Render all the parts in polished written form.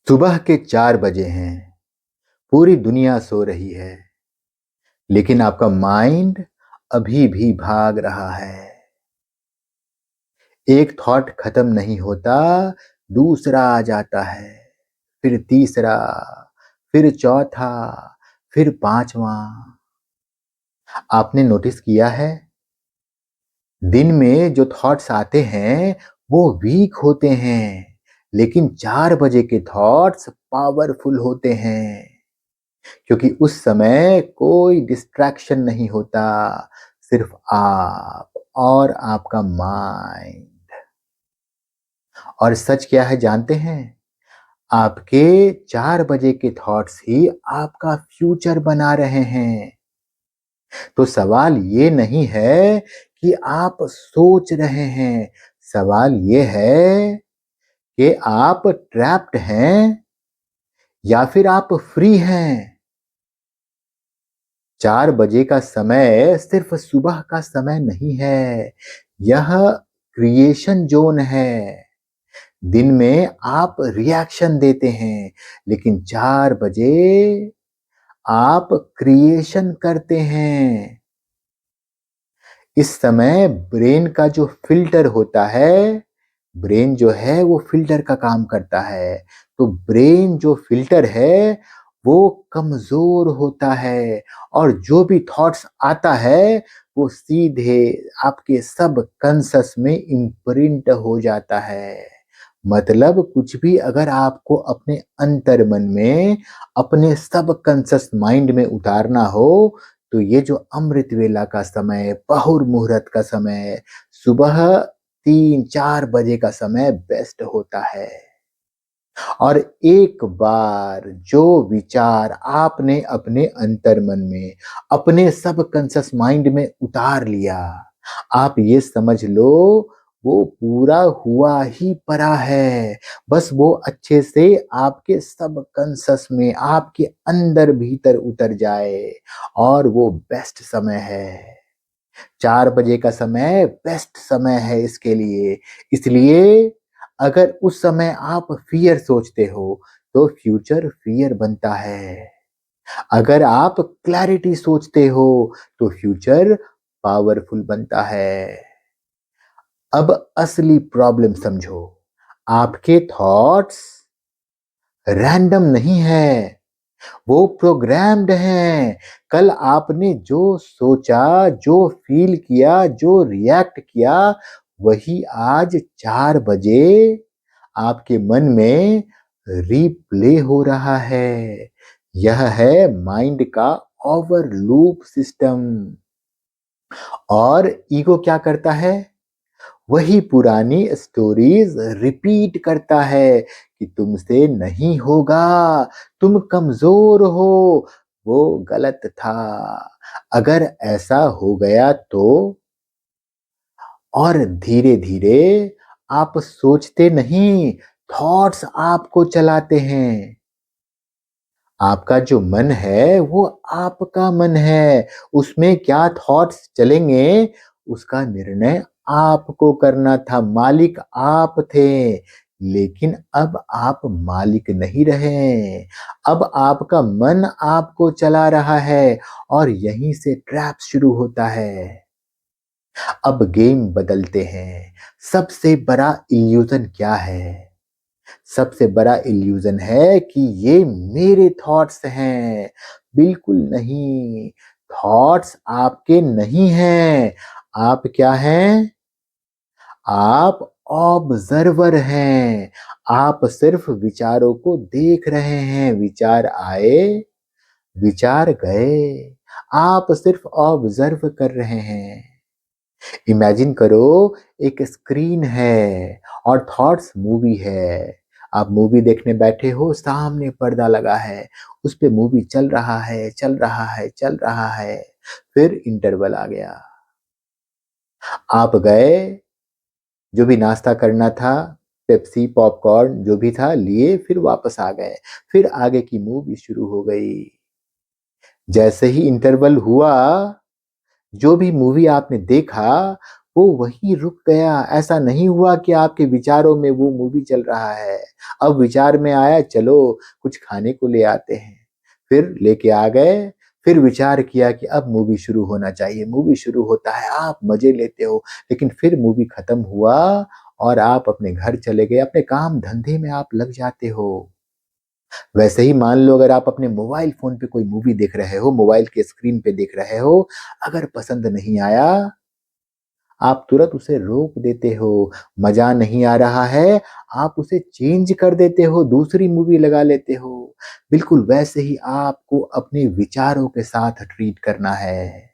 सुबह के 4 बजे हैं, पूरी दुनिया सो रही है, लेकिन आपका माइंड अभी भी भाग रहा है। एक थॉट खत्म नहीं होता, दूसरा आ जाता है, फिर तीसरा, फिर चौथा, फिर पांचवा। आपने नोटिस किया है, दिन में जो थॉट्स आते हैं, वो वीक होते हैं, लेकिन 4 बजे के थॉट्स पावरफुल होते हैं। क्योंकि उस समय कोई डिस्ट्रैक्शन नहीं होता, सिर्फ आप और आपका माइंड। और सच क्या है जानते हैं? आपके 4 बजे के थॉट्स ही आपका फ्यूचर बना रहे हैं। तो सवाल ये नहीं है कि आप सोच रहे हैं, सवाल ये है कि आप ट्रैप्ड हैं या फिर आप फ्री हैं। 4 बजे का समय सिर्फ सुबह का समय नहीं है, यह क्रिएशन ज़ोन है। दिन में आप रिएक्शन देते हैं, लेकिन 4 बजे आप क्रिएशन करते हैं। इस समय ब्रेन का जो फ़िल्टर होता है, ब्रेन जो है वो फ़िल्टर का काम करता है। तो ब्रेन जो फ़िल्टर है, वो कमज़ोर होता है और जो भी थॉट्स आता है, वो सीधे आपके सबकॉन्शियस में इम्प्रिंट हो जाता है। मतलब कुछ भी अगर आपको अपने अंतर्मन में, अपने सबकॉन्शियस माइंड में उतारना हो, तो ये जो अमृत वेला का समय, ब्रह्म मुहूर्त का समय, सुबह 3-4 बजे का समय बेस्ट होता है। और एक बार जो विचार आपने अपने अंतर्मन में, अपने सबकॉन्शियस माइंड में उतार लिया, आप ये समझ लो वो पूरा हुआ ही पड़ा है। बस वो अच्छे से आपके सबकॉन्शियस में, आपके अंदर भीतर उतर जाए और वो बेस्ट समय है। 4 बजे का समय बेस्ट समय है इसके लिए। इसलिए अगर उस समय आप फ़ियर सोचते हो, तो फ्यूचर फ़ियर बनता है। अगर आप क्लैरिटी सोचते हो, तो फ्यूचर पावरफुल बनता है। अब असली प्रॉब्लम समझो। आपके थॉट्स रैंडम नहीं है, वो प्रोग्राम्ड हैं। कल आपने जो सोचा, जो फ़ील किया, जो रिएक्ट किया, वही आज 4 बजे आपके मन में रिप्ले हो रहा है। यह है माइंड का ओवरलूप सिस्टम। और ईगो क्या करता है? वही पुरानी स्टोरीज रिपीट करता है कि तुमसे नहीं होगा, तुम कमजोर हो, वो गलत था, अगर ऐसा हो गया तो। और धीरे धीरे आप सोचते नहीं, थॉट्स आपको चलाते हैं। आपका जो मन है वो आपका मन है, उसमें क्या थॉट्स चलेंगे उसका निर्णय आपको करना था, मालिक आप थे। लेकिन अब आप मालिक नहीं रहे, अब आपका मन आपको चला रहा है और यहीं से ट्रैप शुरू होता है। अब गेम बदलते हैं। सबसे बड़ा इल्यूजन क्या है? सबसे बड़ा इल्यूजन है कि ये मेरे थॉट्स हैं। बिल्कुल नहीं, थॉट्स आपके नहीं हैं। आप क्या हैं? आप ऑब्जर्वर हैं। आप सिर्फ विचारों को देख रहे हैं। विचार आए, विचार गए। आप सिर्फ ऑब्जर्व कर रहे हैं। इमेजिन करो, एक स्क्रीन है और थॉट्स मूवी है। आप मूवी देखने बैठे हो, सामने पर्दा लगा है, उस पे मूवी चल रहा है, चल रहा है, चल रहा है। फिर इंटरवल आ गया। आप गए, जो भी नाश्ता करना था, पेप्सी, पॉपकॉर्न जो भी था लिए, फिर वापस आ गए। फिर आगे की मूवी शुरू हो गई। जैसे ही इंटरवल हुआ, जो भी मूवी आपने देखा, वो वहीं रुक गया। ऐसा नहीं हुआ कि आपके विचारों में वो मूवी चल रहा है। अब विचार में आया चलो कुछ खाने को ले आते हैं। फिर लेके आ गए, फिर विचार किया कि अब मूवी शुरू होना चाहिए। मूवी शुरू होता है, आप मज़े लेते हो, लेकिन फिर मूवी खत्म हुआ और आप अपने घर चले गए, अपने काम-धंधे में आप लग जाते हो। वैसे ही मान लो अगर आप अपने मोबाइल फ़ोन पे कोई मूवी देख रहे हो, मोबाइल के स्क्रीन पे देख रहे हो, अगर पसंद नहीं आया, आप तुरंत उसे रोक देते हो। मज़ा नहीं आ रहा है, आप उसे चेंज कर देते हो, दूसरी मूवी लगा लेते हो। बिल्कुल वैसे ही आपको अपने विचारों के साथ ट्रीट करना है।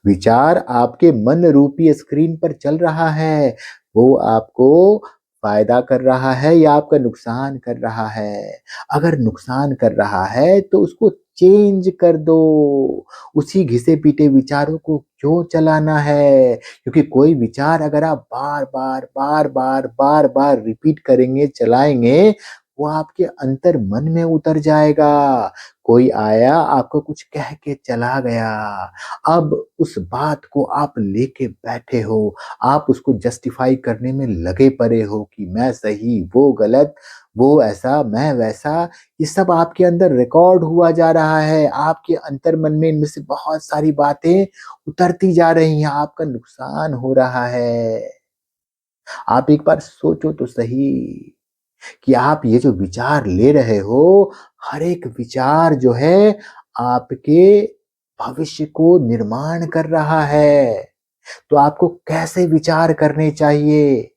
विचार आपके मन रूपी स्क्रीन पर चल रहा है, वो आपको फ़ायदा कर रहा है या आपका नुकसान कर रहा है। अगर नुकसान कर रहा है तो उसको चेंज कर दो। उसी घिसे-पीटे विचारों को क्यों चलाना है? क्योंकि कोई विचार अगर आप बार-बार, बार-बार, बार-बार रिपीट करेंगे, चलाएँगे, वो आपके अंतर्मन में उतर जाएगा। कोई आया, आपको कुछ कह के चला गया। अब उस बात को आप लेके बैठे हो, आप उसको जस्टिफ़ाई करने में लगे पड़े हो कि मैं सही, वो गलत, वो ऐसा, मैं वैसा, ये सब आपके अंदर रिकॉर्ड हुआ जा रहा है। आपके अंतर्मन में इनमें से बहुत सारी बातें उतरती जा रही हैं, आपका नुकसान हो रहा है। आप एक बार सोचो तो सही कि आप ये जो विचार ले रहे हो, हर एक विचार जो है आपके भविष्य को निर्माण कर रहा है। तो आपको कैसे विचार करने चाहिए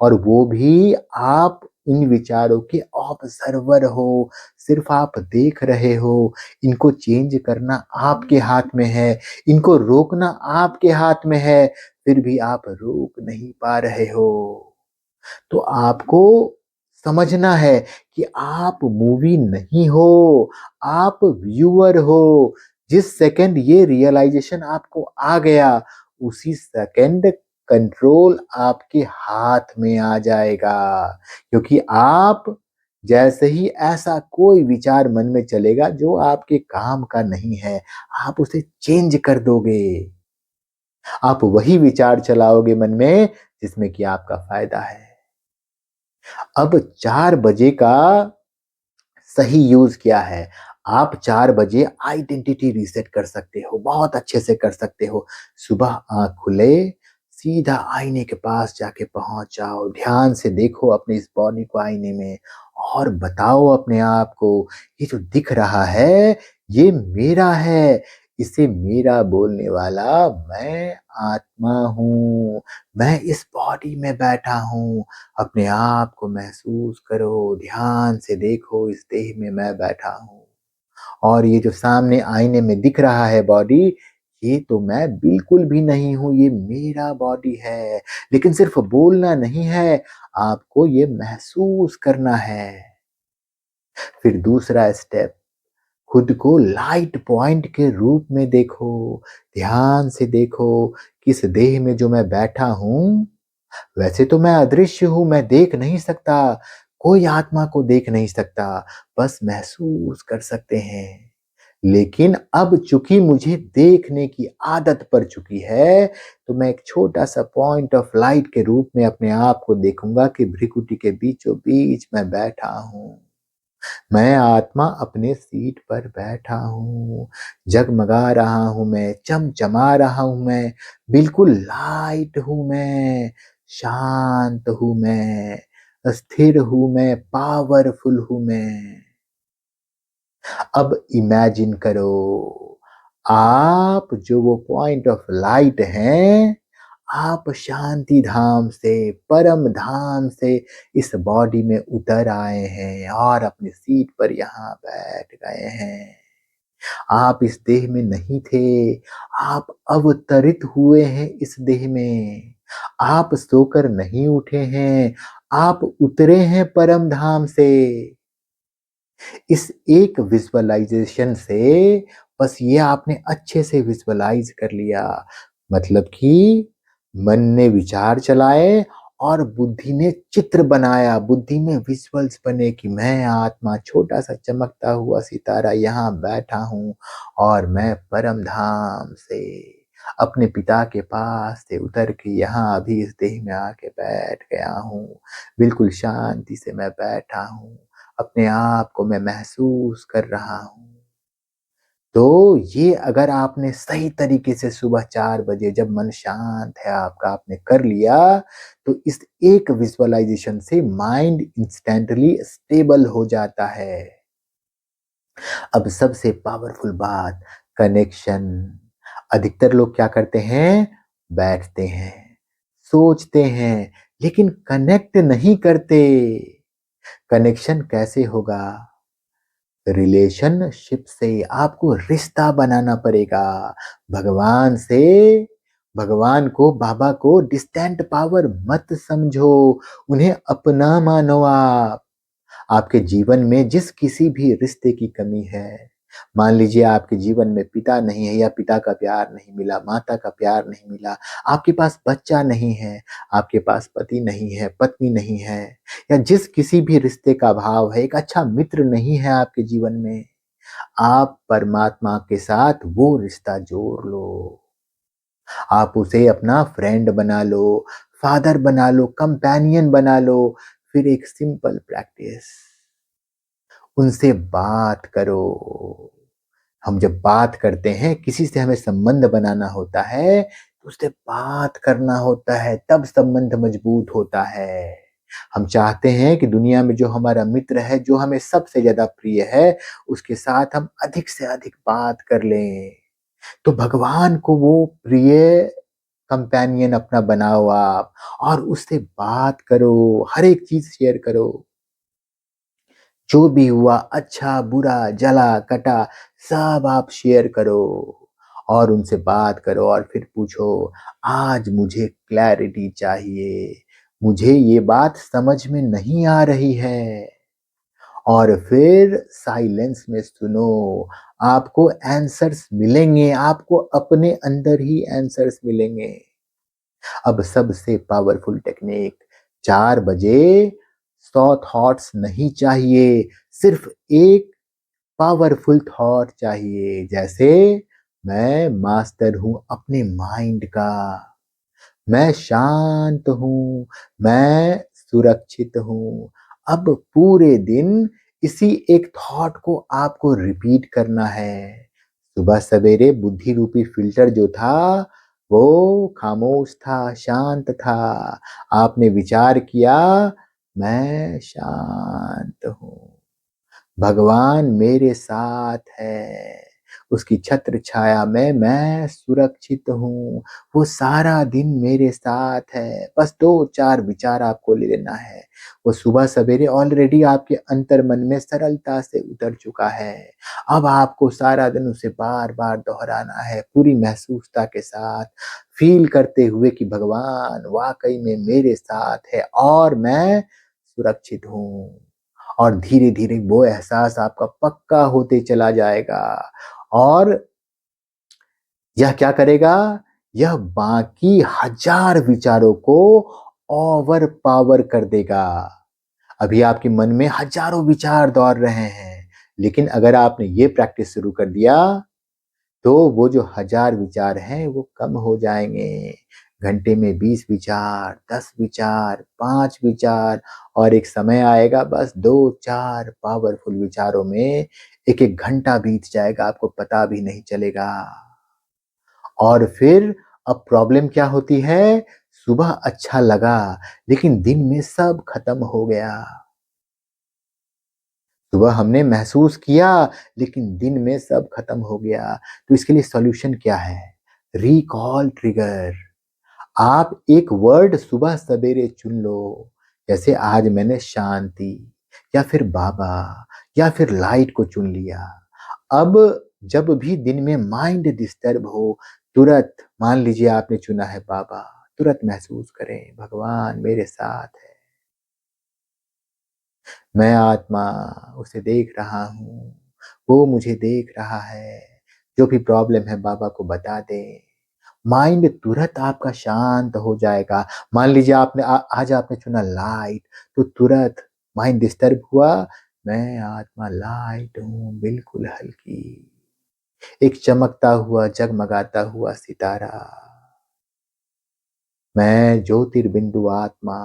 और वो भी आप इन विचारों के ऑब्जर्वर हो, सिर्फ़ आप देख रहे हो। इनको चेंज करना आपके हाथ में है, इनको रोकना आपके हाथ में है, फिर भी आप रोक नहीं पा रहे हो। तो आपको समझना है कि आप मूवी नहीं हो, आप व्यूअर हो। जिस सेकंड ये रियलाइज़ेशन आपको आ गया, उसी सेकंड कंट्रोल आपके हाथ में आ जाएगा। क्योंकि आप जैसे ही ऐसा कोई विचार मन में चलेगा जो आपके काम का नहीं है, आप उसे चेंज कर दोगे। आप वही विचार चलाओगे मन में जिसमें कि आपका फ़ायदा है। अब 4 बजे का सही यूज़ क्या है? आप 4 बजे आइडेंटिटी रीसेट कर सकते हो, बहुत अच्छे से कर सकते हो। सुबह आँख खुले, सीधा आईने के पास जाके पहुँच जाओ, ध्यान से देखो अपने इस बॉडी को आईने में और बताओ अपने आप को, ये जो दिख रहा है, ये मेरा है। इसे मेरा बोलने वाला मैं आत्मा हूँ। मैं इस बॉडी में बैठा हूँ। अपने आप को महसूस करो, ध्यान से देखो इस देह में मैं बैठा हूँ और ये जो सामने आईने में दिख रहा है बॉडी, ये तो मैं बिल्कुल भी नहीं हूँ, ये मेरा बॉडी है। लेकिन सिर्फ़ बोलना नहीं है, आपको ये महसूस करना है। फिर दूसरा स्टेप, खुद को लाइट पॉइंट के रूप में देखो, ध्यान से देखो, किस देह में जो मैं बैठा हूँ वैसे तो मैं अदृश्य हूँ, मैं देख नहीं सकता, कोई आत्मा को देख नहीं सकता, बस महसूस कर सकते हैं। लेकिन अब चूँकि मुझे देखने की आदत पड़ चुकी है, तो मैं एक छोटा-सा पॉइंट ऑफ लाइट के रूप में अपने आप को देखूँगा कि भृकुटी के बीचों-बीच मैं बैठा हूँ। मैं आत्मा अपने सीट पर बैठा हूँ, जगमगा रहा हूँ मैं, चमचमा रहा हूँ मैं, बिल्कुल लाइट हूँ मैं, शांत हूँ मैं, स्थिर हूँ मैं, पावरफुल हूँ मैं। अब इमेजिन करो, आप जो वो पॉइंट ऑफ लाइट हैं, आप शांति धाम से, परम धाम से इस बॉडी में उतर आए हैं और अपनी सीट पर यहाँ बैठ गए हैं। आप इस देह में नहीं थे, आप अवतरित हुए हैं इस देह में। आप सोकर नहीं उठे हैं, आप उतरे हैं परम धाम से। इस एक विज़ुअलाइज़ेशन से बस ये आपने अच्छे से विज़ुअलाइज़ कर लिया। मतलब कि मन ने विचार चलाए और बुद्धि ने चित्र बनाया, बुद्धि में विज़ुअल्स बने कि मैं आत्मा छोटा-सा चमकता हुआ सितारा यहाँ बैठा हूँ और मैं परम धाम से अपने पिता के पास से उतर के यहाँ अभी इस देह में आके बैठ गया हूँ। बिल्कुल शांति से मैं बैठा हूँ। अपने आप को मैं महसूस कर रहा हूँ। तो ये अगर आपने सही तरीके से सुबह 4 बजे जब मन शांत है आपका आपने कर लिया, तो इस एक विज़ुअलाइज़ेशन से माइंड इंस्टेंटली स्टेबल हो जाता है। अब सबसे पावरफुल बात कनेक्शन। अधिकतर लोग क्या करते हैं? बैठते हैं, सोचते हैं, लेकिन कनेक्ट नहीं करते। कनेक्शन कैसे होगा? रिलेशनशिप से आपको रिश्ता बनाना पड़ेगा। भगवान से भगवान को, बाबा को डिस्टेंट पावर मत समझो, उन्हें अपना मानो आप। आपके जीवन में जिस किसी भी रिश्ते की कमी है, मान लीजिए आपके जीवन में पिता नहीं है या पिता का प्यार नहीं मिला, माता का प्यार नहीं मिला, आपके पास बच्चा नहीं है, आपके पास पति नहीं है, पत्नी नहीं है, या जिस किसी भी रिश्ते का अभाव है, एक अच्छा मित्र नहीं है आपके जीवन में, आप परमात्मा के साथ वो रिश्ता जोड़ लो। आप उसे अपना फ्रेंड बना लो, फादर बना लो, कंपेनियन बना लो। फिर एक सिंपल प्रैक्टिस, उनसे बात करो। हम जब बात करते हैं, किसी से हमें संबंध बनाना होता है, तो उससे बात करना होता है, तब संबंध मजबूत होता है। हम चाहते हैं कि दुनिया में जो हमारा मित्र है, जो हमें सबसे ज़्यादा प्रिय है, उसके साथ हम अधिक से अधिक बात कर लें। तो भगवान को वो प्रिय कंपेनियन अपना बनाओ आप और उससे बात करो, हर एक चीज़ शेयर करो। जो भी हुआ अच्छा, बुरा, जला, कटा सब आप शेयर करो और उनसे बात करो और फिर पूछो, आज मुझे क्लैरिटी चाहिए, मुझे ये बात समझ में नहीं आ रही है। और फिर साइलेंस में सुनो, आपको आंसर्स मिलेंगे, आपको अपने अंदर ही आंसर्स मिलेंगे। अब सबसे पावरफुल टेक्निक, 4 बजे 100 थॉट्स नहीं चाहिए, सिर्फ एक पावरफुल थॉट चाहिए, जैसे मैं मास्टर हूँ अपने माइंड का, मैं शांत हूँ, मैं सुरक्षित हूँ। अब पूरे दिन इसी एक थॉट को आपको रिपीट करना है। सुबह सवेरे बुद्धि रूपी फ़िल्टर जो था, वो खामोश था, शांत था। आपने विचार किया, मैं शांत हूँ। भगवान मेरे साथ है, उसकी छत्र छाया में मैं सुरक्षित हूँ, वो सारा दिन मेरे साथ है। बस 2-4 विचार आपको ले लेना है। वो सुबह सवेरे ऑलरेडी आपके अंतर्मन में सरलता से उतर चुका है। अब आपको सारा दिन उसे बार-बार दोहराना है, पूरी महसूसता के साथ, फ़ील करते हुए कि भगवान वाक़ई में मेरे साथ है और मैं सुरक्षित हूँ। और धीरे-धीरे वो एहसास आपका पक्का होते चला जाएगा और यह क्या करेगा? यह बाकी हज़ार विचारों को ओवर पावर कर देगा। अभी आपके मन में हज़ारों विचार दौड़ रहे हैं, लेकिन अगर आपने ये प्रैक्टिस शुरू कर दिया तो वो जो 1000 विचार हैं वो कम हो जाएँगे। घंटे में 20 विचार, 10 विचार, 5 विचार और एक समय आएगा बस 2-4 पावरफुल विचारों में 1-1 घंटा बीत जाएगा, आपको पता भी नहीं चलेगा। और फिर अब प्रॉब्लम क्या होती है? सुबह अच्छा लगा, लेकिन दिन में सब खत्म हो गया। सुबह हमने महसूस किया, लेकिन दिन में सब खत्म हो गया। तो इसके लिए सॉल्यूशन क्या है? Recall trigger. आप एक वर्ड सुबह सवेरे चुन लो, जैसे आज मैंने शांति या फिर बाबा या फिर लाइट को चुन लिया। अब जब भी दिन में माइंड डिस्टर्ब हो, तुरंत मान लीजिए आपने चुना है बाबा, तुरंत महसूस करें भगवान मेरे साथ है। मैं आत्मा उसे देख रहा हूँ, वो मुझे देख रहा है। जो भी प्रॉब्लम है बाबा को बता दें। माइंड तुरंत आपका शांत हो जाएगा। मान लीजिए आपने आज आपने चुना लाइट, तो तुरंत माइंड डिस्टर्ब हुआ, मैं आत्मा लाइट हूँ, बिल्कुल हल्की। एक चमकता हुआ, जगमगाता हुआ सितारा। मैं ज्योतिर्बिंदु आत्मा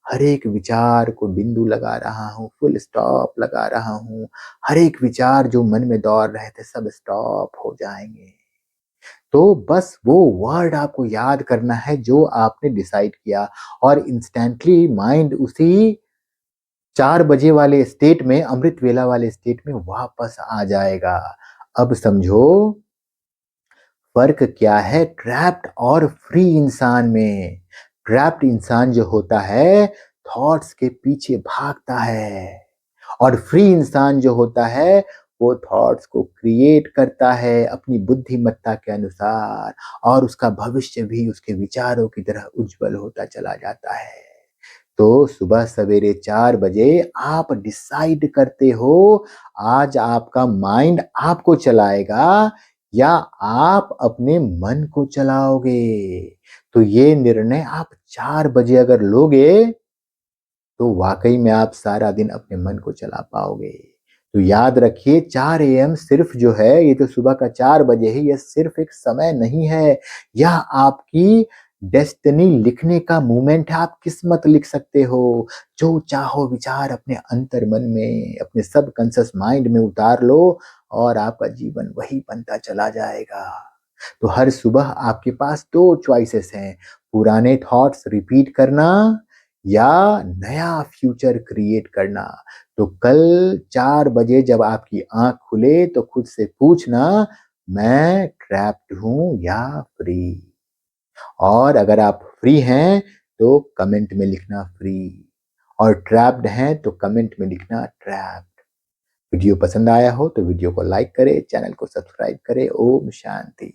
हर एक विचार को बिंदु लगा रहा हूँ, फुल स्टॉप लगा रहा हूँ। हर एक विचार जो मन में दौड़ रहे थे सब स्टॉप हो जाएँगे। तो बस वो वर्ड आपको याद करना है जो आपने डिसाइड किया और इंस्टेंटली माइंड उसी 4 बजे वाले स्टेट में, अमृत वेला वाले स्टेट में वापस आ जाएगा। अब समझो फ़र्क क्या है ट्रैप्ड और फ्री इंसान में। ट्रैप्ड इंसान जो होता है थॉट्स के पीछे भागता है और फ्री इंसान जो होता है वो थॉट्स को क्रिएट करता है अपनी बुद्धिमत्ता के अनुसार और उसका भविष्य भी उसके विचारों की तरह उज्जवल होता चला जाता है। तो सुबह सवेरे 4 बजे आप डिसाइड करते हो आज आपका माइंड आपको चलाएगा या आप अपने मन को चलाओगे। तो ये निर्णय आप 4 बजे अगर लोगे तो वाक़ई में आप सारा दिन अपने मन को चला पाओगे। तो याद रखिए 4 एएम सिर्फ़ जो है ये तो सुबह का 4 बजे है, ये सिर्फ़ एक समय नहीं है। यह आपकी डेस्टिनी लिखने का मोमेंट है, आप किस्मत लिख सकते हो। जो चाहो विचार अपने अंतर्मन में, अपने सबकॉन्शियस माइंड में उतार लो और आपका जीवन वही बनता चला जाएगा। तो हर सुबह आपके पास 2 चॉइसेस हैं, पुराने थॉट्स रिपीट करना या नया फ्यूचर क्रिएट करना। तो कल 4 बजे जब आपकी आँख खुले तो खुद से पूछना मैं ट्रैप्ड हूँ या फ्री? और अगर आप फ्री हैं तो कमेंट में लिखना फ्री और ट्रैप्ड हैं तो कमेंट में लिखना ट्रैप्ड। वीडियो पसंद आया हो तो वीडियो को लाइक करें, चैनल को सब्सक्राइब करें। ओम शांति।